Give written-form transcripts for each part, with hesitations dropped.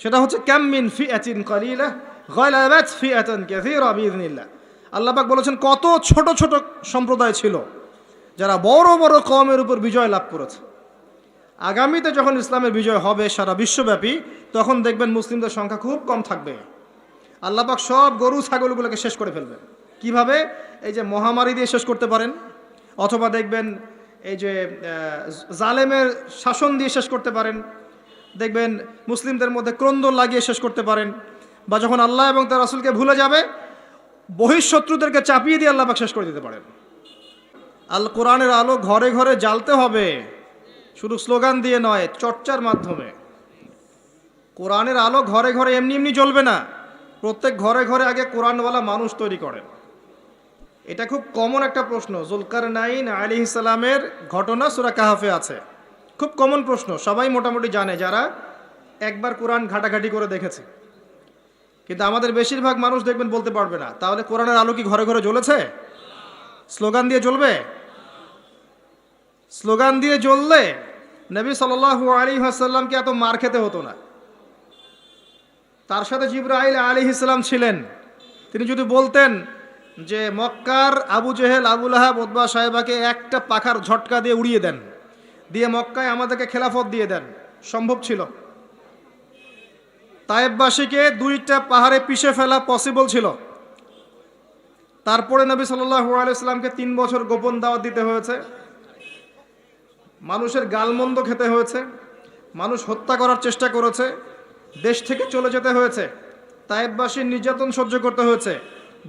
সেটা হচ্ছে কাম মিন ফিআতিন কালিলা গালাবাত ফিআতান কাসীরা বিইذنিল্লাহ। আল্লাহ পাক বলেছেন কত ছোট ছোট সম্প্রদায় ছিল যারা বড় বড় কওমের উপর বিজয় লাভ করেছে। আগামীতে যখন ইসলামের বিজয় হবে সারা বিশ্বব্যাপী, তখন দেখবেন মুসলিমদের সংখ্যা খুব কম থাকবে। আল্লাহ পাক সব গরু ছাগলগুলোকে শেষ করে ফেলবেন। কিভাবে? এই যে মহামারী দিয়ে শেষ করতে পারেন, অথবা দেখবেন এই যে জালেমের শাসন দিয়ে শেষ করতে পারেন, দেখবেন মুসলিমদের মধ্যে ক্রন্দন লাগিয়ে শেষ করতে পারেন, বা যখন আল্লাহ এবং তার রাসূলকে ভুলে যাবে বহিঃশত্রুদেরকে চাপিয়ে দিয়ে আল্লাহ পাক শেষ করে দিতে পারেন। আল কোরআনের আলো ঘরে ঘরে জ্বালতে হবে, শুধু স্লোগান দিয়ে নয়, চর্চার মাধ্যমে। কোরআনের আলো ঘরে ঘরে এমনি এমনি জ্বলবে না, প্রত্যেক ঘরে ঘরে আগে কোরআনওয়ালা মানুষ তৈরি করেন। এটা খুব কমন একটা প্রশ্ন। যুলকারনাইন আলাইহিস সালামের ঘটনা সূরা কাহফে আছে, খুব কমন প্রশ্ন, সবাই মোটামুটি জানে যারা একবার কোরআন ঘাটাঘাটি করে দেখেছে। কিন্তু আমাদের বেশিরভাগ মানুষ দেখবেন বলতে পারবে না। তাহলে কোরআনের আলো কি ঘরে ঘরে জ্বলেছে? স্লোগান দিয়ে জ্বলবে? স্লোগান দিয়ে জ্বললে নবী সাল্লাল্লাহু আলাইহি ওয়াসাল্লামকে এত মার খেতে হতো না। তার সাথে জিবরাইল আলাইহিস সালাম ছিলেন। তিনি যদি বলতেন যে মক্কার আবু জেহেল, আবু লাহাব, উতবা, সাহেবাকে একটা পাখার ঝটকা দিয়ে উড়িয়ে দেন, দিয়ে মক্কায় আমাদেরকে খেলাফত দিয়ে দেন, সম্ভব ছিল। তায়েববাসীকে দুইটা পাহাড়ে পিষে ফেলা পসিবল ছিল। তারপরে নবী সাল্লাল্লাহু আলাইহি ওয়াসাল্লামকে 3 বছর গোপন দাওয়াত দিতে হয়েছে, মানুষের গালমন্দ খেতে হয়েছে, মানুষ হত্যা করার চেষ্টা করেছে, দেশ থেকে চলে যেতে হয়েছে, তায়েববাসীর নির্যাতন সহ্য করতে হয়েছে,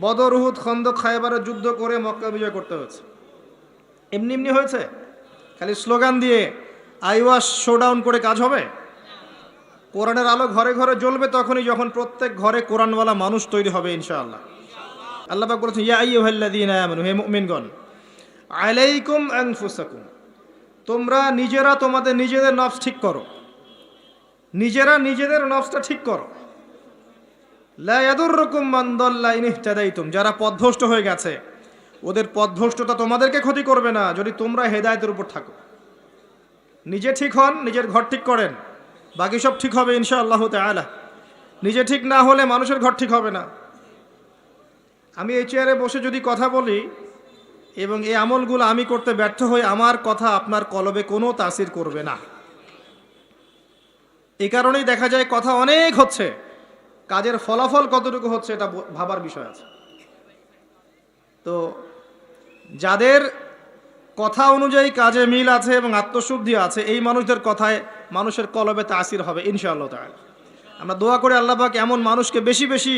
বদর, উহুদ, খন্দক, খায়বারের যুদ্ধ করে মক্কা বিজয় করতে হয়েছে। এমনি এমনি হয়েছে? খালি স্লোগান দিয়ে আইওয়াস শোডাউন করে কাজ হবে? কোরআনের আলো ঘরে ঘরে জ্বলবে তখনই যখন প্রত্যেক ঘরে কোরআনওয়ালা মানুষ তৈরি হবে ইনশাআল্লাহ। আল্লাহ পাক বলেছেন ইয়া আইয়ুহাল্লাযীনা আমানু, হে মুমিনগণ, আলাইকুম আনফুসাকুম, তোমরা নিজেরা তোমাদের নিজেদের নফস ঠিক করো, নিজেরা নিজেদের নফসটা ঠিক করো। লা ইয়াদুররুকুম মান দাল্লা ইন ইহতাদাইতুম, যারা পথভ্রষ্ট হয়ে গেছে ওদের পথভ্রষ্টতা তোমাদেরকে ক্ষতি করবে না যদি তোমরা হেদায়েতের উপর থাকো। নিজে ঠিক হন, নিজের ঘর ঠিক করেন, বাকি সব ঠিক হবে ইনশাআল্লাহ তাআলা। নিজে ঠিক না হলে মানুষের ঘর ঠিক হবে না। আমি এই চেয়ারে বসে যদি কথা বলি এবং এই আমলগুলো আমি করতে ব্যর্থ হই, আমার কথা আপনার কলবে কোনো তাসির করবে না। এই কারণেই দেখা যায় কথা অনেক হচ্ছে, কাজের ফলাফল কতটুকু হচ্ছে এটা ভাবার বিষয় আছে। তো যাদের কথা অনুযায়ী কাজে মিল আছে এবং আত্মশুদ্ধি আছে, এই মানুষদের কথায় মানুষের কলবে তাসির হবে ইনশাআল্লাহ তাআলা। আমরা দোয়া করে আল্লাহ পাক এমন মানুষকে বেশি বেশি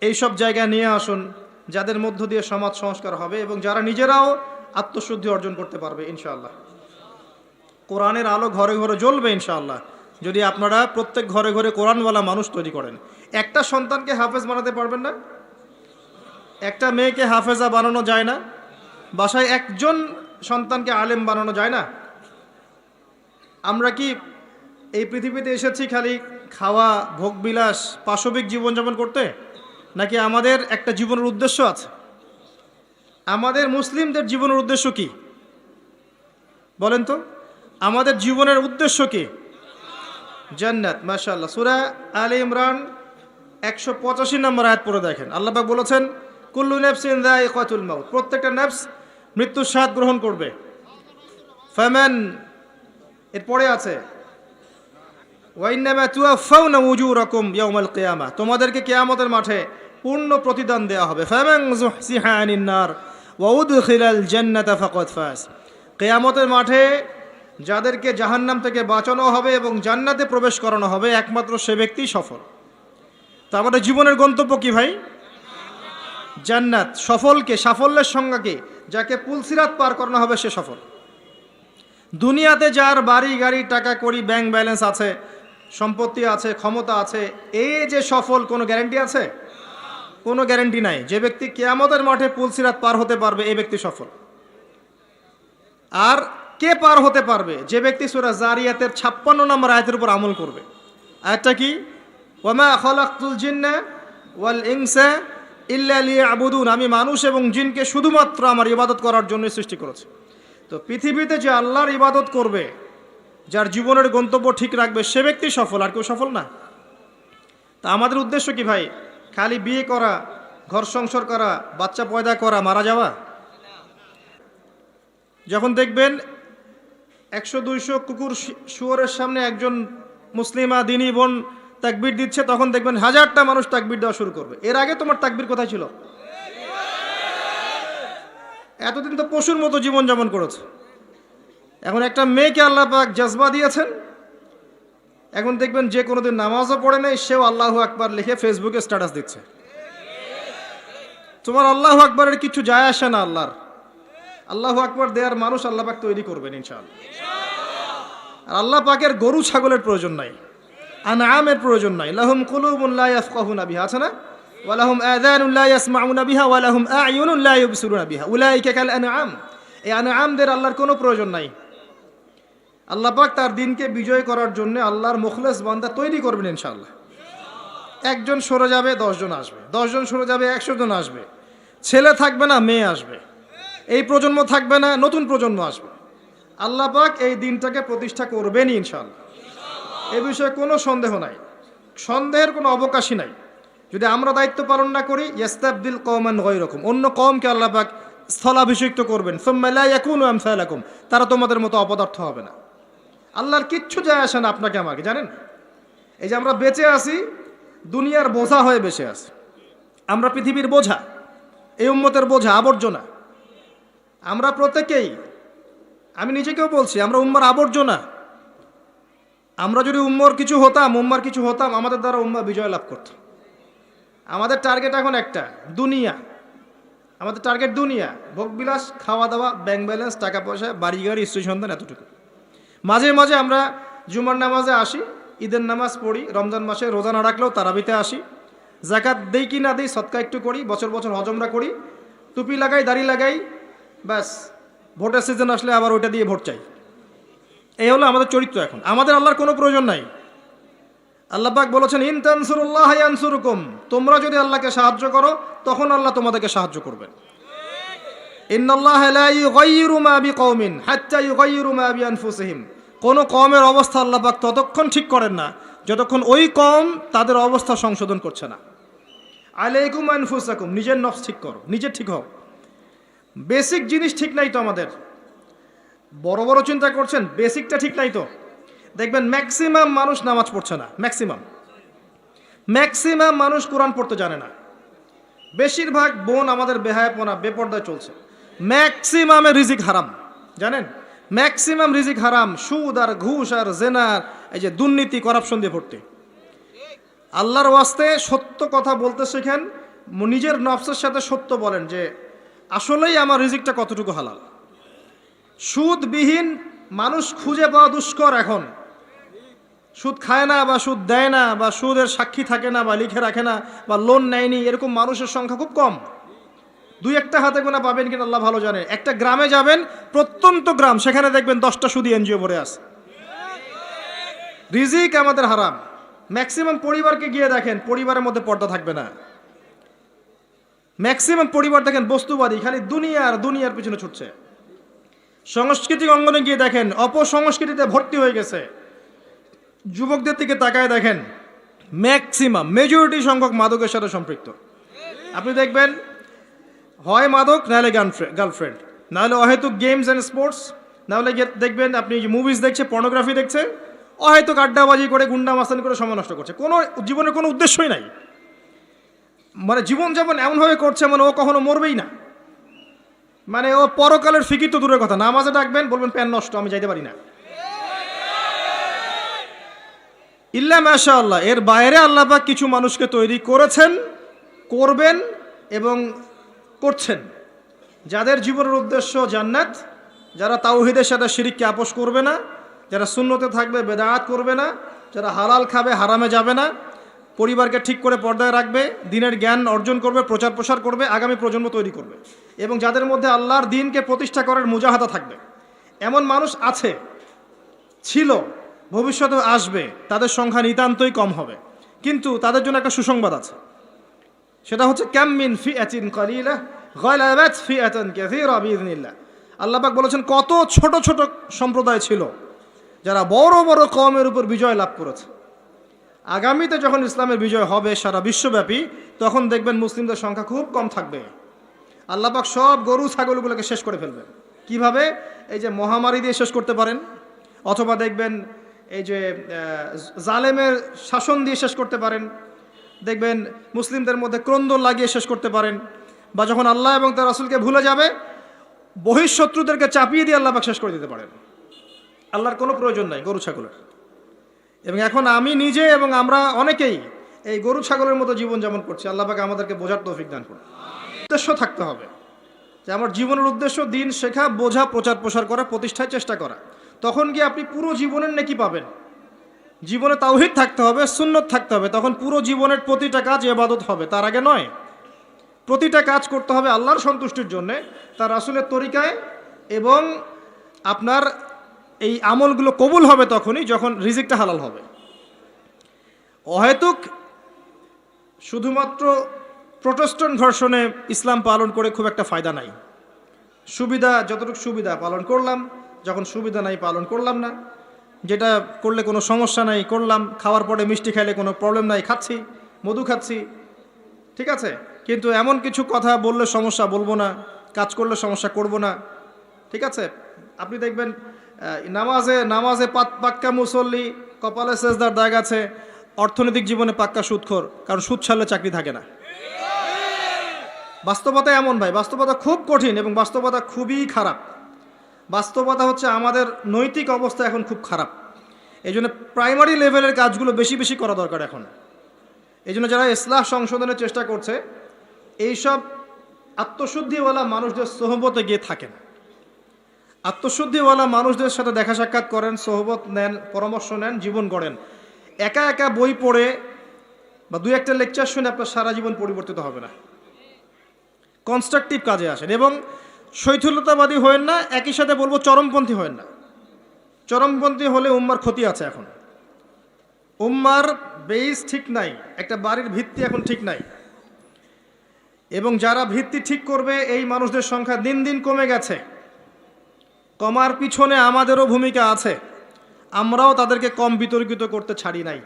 এই সব জায়গায় নিয়ে আসুন যাদের মধ্য দিয়ে সমাজ সংস্কার হবে এবং যারা নিজেরাও আত্মশুদ্ধি অর্জন করতে পারবে ইনশাআল্লাহ। কোরআনের আলো ঘরে ঘরে জ্বলবে ইনশাআল্লাহ যদি আপনারা প্রত্যেক ঘরে ঘরে কোরআনওয়ালা মানুষ তৈরি করেন। একটা সন্তানকে হাফেজ বানাতে পারবেন না? একটা মেয়েকে হাফেজা বানানো যায় না? বাসায় একজন সন্তানকে আলেম বানানো যায় না? আমরা কি এই পৃথিবীতে এসেছি খালি খাওয়া, ভোগবিলাস, পাশবিক জীবনযাপন করতে, নাকি আমাদের একটা জীবনের উদ্দেশ্য আছে? আমাদের মুসলিমদের জীবনের উদ্দেশ্য কি বলেন তো? আমাদের জীবনের উদ্দেশ্য কি? জান্নাত। মাশাআল্লাহ, সূরা আলে ইমরান 185 নম্বর আয়াত পড়ে দেখেন। আল্লাহ পাক বলেছেন কুল্লু নাফসিন যায়িকাতুল মাউত, প্রত্যেকটা নফস মৃত্যুর স্বাদ গ্রহণ করবে। ফামান, এরপরে আছে ওয়া ইন্নামা তুওয়াফাউনা উজুরাকুম ইয়াউমাল কিয়ামাহ, তোমাদেরকে কিয়ামতের মাঠে পূর্ণ প্রতিদান দেওয়া হবে। ফামান যুহসিহা আনিন নার ওয়া উদখিলাল জান্নাতা ফাকাদ ফাজ, কিয়ামতের মাঠে যাদেরকে জাহান্নাম থেকে বাঁচানো হবে এবং জান্নাতে প্রবেশ করানো হবে একমাত্র সে ব্যক্তি সফল। তো আমাদের জীবনের গন্তব্য কি ভাই? জান্নাত। সফলকে, সাফল্যের সংজ্ঞা কি? যাকে পুলসিরাত পার করানো হবে সে সফল। দুনিয়াতে যার বাড়ি গাড়ি, টাকা কড়ি, ব্যাংক ব্যালেন্স আছে, সম্পত্তি আছে, ক্ষমতা আছে, এই যে সফল, কোনো গ্যারান্টি আছে? কোনো গ্যারান্টি নাই। যে ব্যক্তি কিয়ামতের মাঠে পুলসিরাত পার হতে পারবে এই ব্যক্তি সফল। আর কে পার হতে পারবে? যে ব্যক্তি সূরা জারিয়াতের 56 নম্বর আয়াতের উপর আমল করবে। আয়াতটা কি? ওয়ামা খালাকতুল জিন্না ওয়াল ইনসা ইল্লা লিয়াবুদুন, আমি মানুষ এবং জিনকে শুধুমাত্র আমার ইবাদত করার জন্য সৃষ্টি করেছি। তো পৃথিবীতে যে আল্লাহর ইবাদত করবে, যার জীবনের গন্তব্য ঠিক রাখবে, সে ব্যক্তি সফল, আর কেউ সফল না। তা আমাদের উদ্দেশ্য কি ভাই? খালি বিয়ে করা, ঘর সংসার করা, বাচ্চা পয়দা করা, মারা যাওয়া? যখন দেখবেন 100-200 কুকুর শুয়োরের সামনে একজন মুসলিমা দিনী বোন তাকবীর দিচ্ছে, তখন দেখবেন হাজারটা মানুষ তাকবীর দেওয়া শুরু করবে। এর আগে তোমার তাকবীর কোথায় ছিল? এতদিন তো পশুর মতো জীবনযাপন করেছে। এখন একটা মেয়েকে আল্লাহ পাক জজবা দিয়েছেন, এখন দেখবেন যে কোনোদিন নামাজও পড়ে নাই, সেও আল্লাহু আকবার লিখে ফেসবুকে স্ট্যাটাস দিচ্ছে। তোমার আল্লাহু আকবারের কিছু যায় আসে না। আল্লাহু আকবার দেওয়ার মানুষ আল্লাহ পাক তৈরি করবেন ইনশাআল্লাহ। আর আল্লাহ পাকের গরু ছাগলের প্রয়োজন নাই, আনআমের প্রয়োজন নাই। লাহুম কুলুবুন লা ইয়াফকাহুনা বিহা, আছে না? ওয়া লাহুম আযানুন লা ইয়াসমাউনা বিহা ওয়া লাহুম আ'য়ুনুন লা ইউবসিরুনা বিহা উলাইকা কাল আনআম। এই আনআমদের আল্লাহর কোনো প্রয়োজন নাই। আল্লাহ পাক তার দিনকে বিজয় করার জন্য আল্লাহর মুখলেস বান্দা তৈরি করবেন ইনশাআল্লাহ। একজন সরে যাবে 10 জন আসবে, 10 জন সরে যাবে 100 জন আসবে। ছেলে থাকবে না, মেয়ে আসবে। এই প্রজন্ম থাকবে না, নতুন প্রজন্ম আসবে। আল্লাহ পাক এই দিনটাকে প্রতিষ্ঠা করবেনই ইনশাআল্লাহ। এই বিষয়ে কোনো সন্দেহ নাই, সন্দেহের কোনো অবকাশই নাই। যদি আমরা দায়িত্ব পালন না করি, ইয়াস্তাবদিল কওমান গায়রাকুম, অন্য কওমকে আল্লাহ পাক স্থলাভিষিক্ত করবেন। সুম্মা লা ইয়াকুনু আমসালাকুম, তারা তোমাদের মতো অপদার্থ হবে না। আল্লাহর কিচ্ছু যায় আসে না আপনাকে আমাকে, জানেন? এই যে আমরা বেঁচে আছি, দুনিয়ার বোঝা হয়ে বেঁচে আছি। আমরা পৃথিবীর বোঝা, এই উম্মতের বোঝা, আবর্জনা। আমরা প্রত্যেকেই, আমি নিজেকেও বলছি, আমরা উম্মার আবর্জনা। আমরা যদি উম্মার কিছু হতাম, আমাদের দ্বারা উম্মা বিজয় লাভ করত। আমাদের টার্গেট এখন একটা, দুনিয়া। আমাদের টার্গেট দুনিয়া, ভোগবিলাস, খাওয়া দাওয়া, ব্যাংক ব্যালেন্স, টাকা পয়সা, বাড়ি গাড়ি, স্ত্রী সন্তান, এতটুকু। মাঝে মাঝে আমরা জুমার নামাজে আসি, ঈদের নামাজ পড়ি, রমজান মাসে রোজা না রাখলেও তারাবিতে আসি, যাকাত দেই কি না দেই, সদকা একটু করি, বছর বছর হজ উমরা করি, টুপি লাগাই, দাড়ি লাগাই, ব্যাস ভোটের সিজন আসলে আবার ওইটা দিয়ে ভোট চাই। এই হলো আমাদের চরিত্র। এখন আমাদের আল্লাহর কোনো প্রয়োজন নাই। আল্লাহ পাক বলেছেন, ইন তানসুরুল্লাহ ইয়ানসুরকুম, তোমরা যদি আল্লাহকে সাহায্য করো তখন আল্লাহ তোমাদেরকে সাহায্য করবেন। ইন্নাল্লাহা লা ইউগাইয়িরু মা বিকওমিন হাত্তা ইউগাইয়িরু মা বিআনফুসিহিম, কোন কওমের অবস্থা আল্লাহ পাক ততক্ষণ ঠিক করেন না যতক্ষণ ওই কওম তাদের অবস্থা সংশোধন করছে না। আলাইকুম আনফুসাকুম, নিজের নফস ঠিক করো, নিজে ঠিক হও। বেসিক জিনিস ঠিক নাই তো আমাদের। বড় বড় চিন্তা করছেন, বেসিকটা ঠিক নাই তো। দেখবেন ম্যাক্সিমাম মানুষ নামাজ পড়ছে না, ম্যাক্সিমাম মানুষ কোরআন পড়তে জানে না। বেশিরভাগ বোন আমাদের বেহায়াপনা, বেপর্দায় চলছে। ম্যাক্সিমামের রিজিক হারাম, জানেন? ম্যাক্সিমাম রিজিক হারাম, সুদ আর ঘুষ আর জেনার, এই যে দুর্নীতি, করাপশন দিয়ে ভর্তি। আল্লাহর ওয়াস্তে সত্য কথা বলতে শেখেন, নিজের নফসের সাথে সত্য বলেন যে আসলেই আমার রিজিকটা কতটুকু হালাল। সুদবিহীন মানুষ খুঁজে পাওয়া দুষ্কর। এখন সুদ খায় না, বা সুদ দেয় না, বা সুদের সাক্ষী থাকে না, বা লিখে রাখে না, বা লোন নেয়নি, এরকম মানুষের সংখ্যা খুব কম। 2-1টা হাতে গোনা পাবেন কিনা আল্লাহ ভালো জানে। একটা গ্রামে যাবেন, প্রত্যন্ত গ্রাম, সেখানে দেখবেন 10টা সুদী এনজিও ভরে আছে। রিজিক আমাদের হারাম। ম্যাক্সিমাম পরিবারকে গিয়ে দেখেন, পরিবারের মধ্যে পর্দা থাকবে না। ম্যাক্সিমাম পরিবার দেখেন বস্তুবাদী, খালি দুনিয়ার পিছনে ছুটছে। সাংস্কৃতিক অঙ্গনে গিয়ে দেখেন, অপসংস্কৃতিতে ভর্তি হয়ে গেছে। যুবকদের দিকে তাকায় দেখেন, ম্যাক্সিমাম মেজরিটি সংখ্যক মাদকের সাথে সম্পৃক্ত। আপনি দেখবেন হয় মাদক, নাহলে গার্লফ্রেন্ড, নাহলে অহেতুক গেমস অ্যান্ড স্পোর্টস, নাহলে দেখবেন আপনি মুভিজ দেখছে, পর্নোগ্রাফি দেখছে, অহেতুক আড্ডাবাজি করে, গুন্ডা মাস্তানি করে সময় নষ্ট করছে। কোনো জীবনের কোনো উদ্দেশ্যই নাই। মানে জীবনযাপন এমনভাবে করছে মানে ও কখনো মরবেই না। মানে ও পরকালের ফিকির তো দূরের কথা, নামাজে ডাকবেন বলবেন প্যান নষ্ট, আমি যাইতে পারি না। ইল্লা মাশাআল্লাহ, এর বাইরে আল্লাহ পাক কিছু মানুষকে তৈরি করেছেন, করবেন এবং করছেন, যাদের জীবনের উদ্দেশ্য জান্নাত, যারা তাওহীদের সাথে শিরককে আপোষ করবে না, যারা সুন্নতে থাকবে, বেদাত করবে না, যারা হালাল খাবে, হারামে যাবে না, পরিবারকে ঠিক করে পর্দায় রাখবে, দিনের জ্ঞান অর্জন করবে, প্রচার প্রসার করবে, আগামী প্রজন্ম তৈরি করবে, এবং যাদের মধ্যে আল্লাহর দ্বীনকে প্রতিষ্ঠা করার মুজাহাদা থাকবে। এমন মানুষ আছে, ছিল, ভবিষ্যতে আসবে। তাদের সংখ্যা নিতান্তই কম হবে, কিন্তু তাদের জন্য একটা সুসংবাদ আছে। সেটা হচ্ছে কাম মিন ফিআতিন কালিলা গালাবাত ফিআতান কাসীরা বিইذنিল্লাহ। আল্লাহ পাক বলেছেন, কত ছোট ছোট সম্প্রদায় ছিল যারা বড় বড় কওমের উপর বিজয় লাভ করেছে। আগামীতে যখন ইসলামের বিজয় হবে সারা বিশ্বব্যাপী, তখন দেখবেন মুসলিমদের সংখ্যা খুব কম থাকবে। আল্লাহ পাক সব গরু ছাগলগুলোকে শেষ করে ফেলবেন। কিভাবে? এই যে মহামারী দিয়ে শেষ করতে পারেন, অথবা দেখবেন এই যে জালেমের শাসন দিয়ে শেষ করতে পারেন, দেখবেন মুসলিমদের মধ্যে ক্রন্দন লাগিয়ে শেষ করতে পারেন, বা যখন আল্লাহ এবং তার রাসূলকে ভুলে যাবে বহিঃশত্রুদেরকে চাপিয়ে দিয়ে আল্লাহ পাক শেষ করে দিতে পারেন। আল্লাহর কোনো প্রয়োজন নাই গরু ছাগলের। এবং এখন আমি নিজে এবং আমরা অনেকেই এই গরু ছাগলের মতো জীবনযাপন করছি। আল্লাহ পাক আমাদেরকে বোঝার তৌফিক দান করুন। উদ্দেশ্য থাকতে হবে যে আমার জীবনের উদ্দেশ্য দিন শেখা, বোঝা, প্রচার প্রসার করা, প্রতিষ্ঠায় চেষ্টা করা। তখন গিয়ে আপনি পুরো জীবনের নেকি পাবেন। জীবনে তাওহীদ থাকতে হবে, সুন্নত থাকতে হবে, তখন পুরো জীবনের প্রতিটা কাজ ইবাদত হবে। তার আগে নয়। প্রতিটা কাজ করতে হবে আল্লাহর সন্তুষ্টির জন্যে, তার রাসূলের তরিকায়, এবং আপনার এই আমলগুলো কবুল হবে তখনই যখন রিজিকটা হালাল হবে। অহেতুক শুধুমাত্র প্রোটেস্ট্যান্ট ভার্সনে ইসলাম পালন করে খুব একটা ফায়দা নাই। সুবিধা যতটুকু সুবিধা পালন করলাম, যখন সুবিধা নাই পালন করলাম না। যেটা করলে কোনো সমস্যা নাই করলাম, খাওয়ার পরে মিষ্টি খাইলে কোনো প্রবলেম নাই খাচ্ছি, মধু খাচ্ছি, ঠিক আছে। কিন্তু এমন কিছু কথা বললে সমস্যা বলবো না, কাজ করলে সমস্যা করব না, ঠিক আছে। আপনি দেখবেন নামাজে পাক্কা মুসল্লি, কপালে সেজদার দাগ আছে, অর্থনৈতিক জীবনে পাক্কা সুদখোর, কারণ সুদ ছাড়লে চাকরি থাকে না। বাস্তবতা এমন ভাই, বাস্তবতা খুব কঠিন এবং বাস্তবতা খুবই খারাপ। বাস্তবতা হচ্ছে আমাদের নৈতিক অবস্থা এখন খুব খারাপ। এই জন্য প্রাইমারি লেভেলের কাজগুলো বেশি বেশি করা দরকার এখন। এই জন্য যারা ইসলাহ সংশোধনের চেষ্টা করছে, এইসব আত্মশুদ্ধিওয়ালা মানুষদের সোহবতে গিয়ে থাকেন, আত্মশুদ্ধিওয়ালা মানুষদের সাথে দেখা সাক্ষাৎ করেন, সোহবত নেন, পরামর্শ নেন, জীবন গড়েন। একা একা বই পড়ে বা দুই একটা লেকচার শুনে আপনার সারা জীবন পরিবর্তিত হবে না। কনস্ট্রাকটিভ কাজে আসেন এবং শৈথিল্যতাবাদী হয়েন না, একই সাথে বলবো চরমপন্থী হয়েন না। চরমপন্থী হলে উম্মার ক্ষতি আছে। এখন উম্মার বেস ঠিক নাই, একটা বাড়ির ভিত্তি এখন ঠিক নাই, এবং যারা ভিত্তি ঠিক করবে এই মানুষদের সংখ্যা দিন দিন কমে গেছে। কমার পিছনে আমাদেরও ভূমিকা আছে, আমরাও তাদেরকে কম বিতর্কিত করতে ছাড়ি নাই।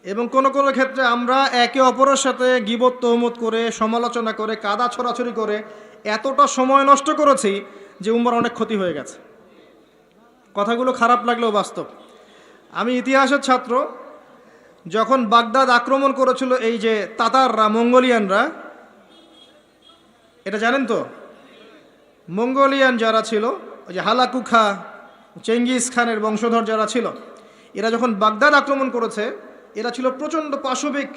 এবং কোনো কোনো ক্ষেত্রে আমরা একে অপরের সাথে গীবত তহমত করে, সমালোচনা করে, কাদা ছড়াছড়ি করে এতটা সময় নষ্ট করেছি যে উম্মার অনেক ক্ষতি হয়ে গেছে। কথাগুলো খারাপ লাগলেও বাস্তব। আমি ইতিহাসের ছাত্র। যখন বাগদাদ আক্রমণ করেছিল এই যে তাতাররা, মঙ্গোলিয়ানরা, এটা জানেন তো? মঙ্গোলিয়ান যারা ছিল, ওই যে হালাকু খা, চেঙ্গিস খানের বংশধর যারা ছিল, এরা যখন বাগদাদ আক্রমণ করেছে, এরা ছিল প্রচণ্ড পাশবিক।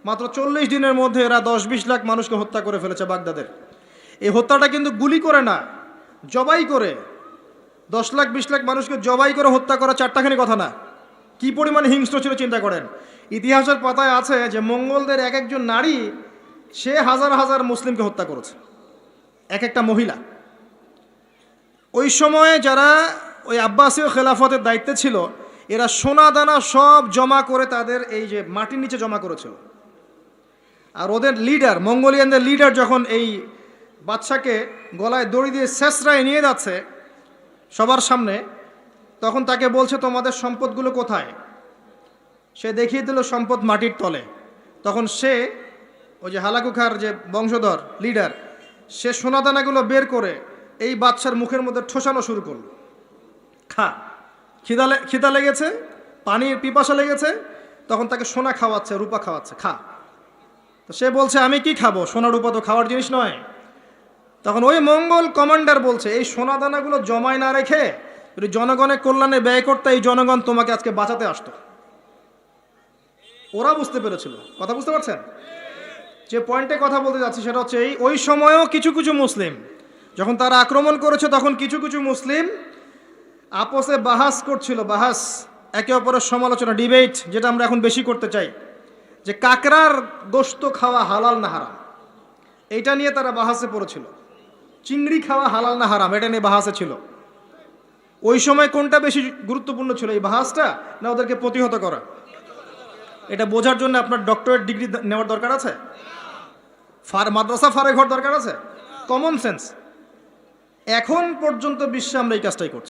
মাত্র 40 দিনের মধ্যে এরা 10-20 লাখ মানুষকে হত্যা করে ফেলেছে বাগদাদের। এই হত্যাটা কিন্তু গুলি করে না, জবাই করে। 10-20 লাখ মানুষকে জবাই করে হত্যা করা চারটাখানি কথা না। কি পরিমাণে হিংস্র ছিল চিন্তা করেন। ইতিহাসের পাতায় আছে যে মঙ্গলদের এক একজন নারী সে হাজার হাজার মুসলিমকে হত্যা করেছে, এক একটা মহিলা। ওই সময়ে যারা ওই আব্বাসীয় খেলাফতের দায়িত্বে ছিল, এরা সোনা দানা সব জমা করে তাদের এই যে মাটির নিচে জমা করেছিল। আর ওদের লিডার, মঙ্গোলিয়ানদের লিডার যখন এই বাদশাকে গলায় দড়ি দিয়ে শেষরায় নিয়ে যাচ্ছে সবার সামনে, তখন তাকে বলছে তোমাদের সম্পদগুলো কোথায়? সে দেখিয়ে দিল সম্পদ মাটির তলে। তখন সে ওই যে হালাকু খার যে বংশধর লিডার, সে সোনাদানাগুলো বের করে এই বাদশার মুখের মধ্যে ঠোসানো শুরু করল। খা, খিদা লেগেছে, পানির পিপাসা লেগেছে, তখন তাকে সোনা খাওয়াচ্ছে, রূপা খাওয়াচ্ছে, খা। তো সে বলছে আমি কি খাবো, সোনা রূপা তো খাওয়ার জিনিস নয়। তখন ওই মঙ্গল কমান্ডার বলছে এই সোনাদানাগুলো জমায় না রেখে যদি জনগণের কল্যাণে ব্যয় করতে, এই জনগণ তোমাকে আজকে বাঁচাতে আসতো। ওরা বুঝতে পেরেছিল। কথা বুঝতে পারছেন? যে পয়েন্টে কথা বলতে যাচ্ছি সেটা হচ্ছে ওই সময়ও কিছু কিছু মুসলিম যখন তারা আক্রমণ করেছে, তখন কিছু কিছু মুসলিম আপসে বাহাস করছিল, বাহাস, একে অপরের সমালোচনা, ডিবেট, যেটা আমরা এখন বেশি করতে চাই, যে কাকড়ার গোশত খাওয়া হালাল না হারাম, এইটা নিয়ে তারা বাহাসে পড়েছিল। চিংড়ি খাওয়া হালাল না হারাম, এটা নিয়ে বাহাসে ছিল। ওই সময় কোনটা বেশি গুরুত্বপূর্ণ ছিল, এই বাহাসটা না ওদেরকে প্রতিহত করা? এটা বোঝার জন্য আপনার ডক্টরেট ডিগ্রি নেওয়ার দরকার আছে? মাদ্রাসা ফারে ঘর দরকার আছে? Common sense. এখন পর্যন্ত বিশ্বে আমরা এই কাজটাই করছি।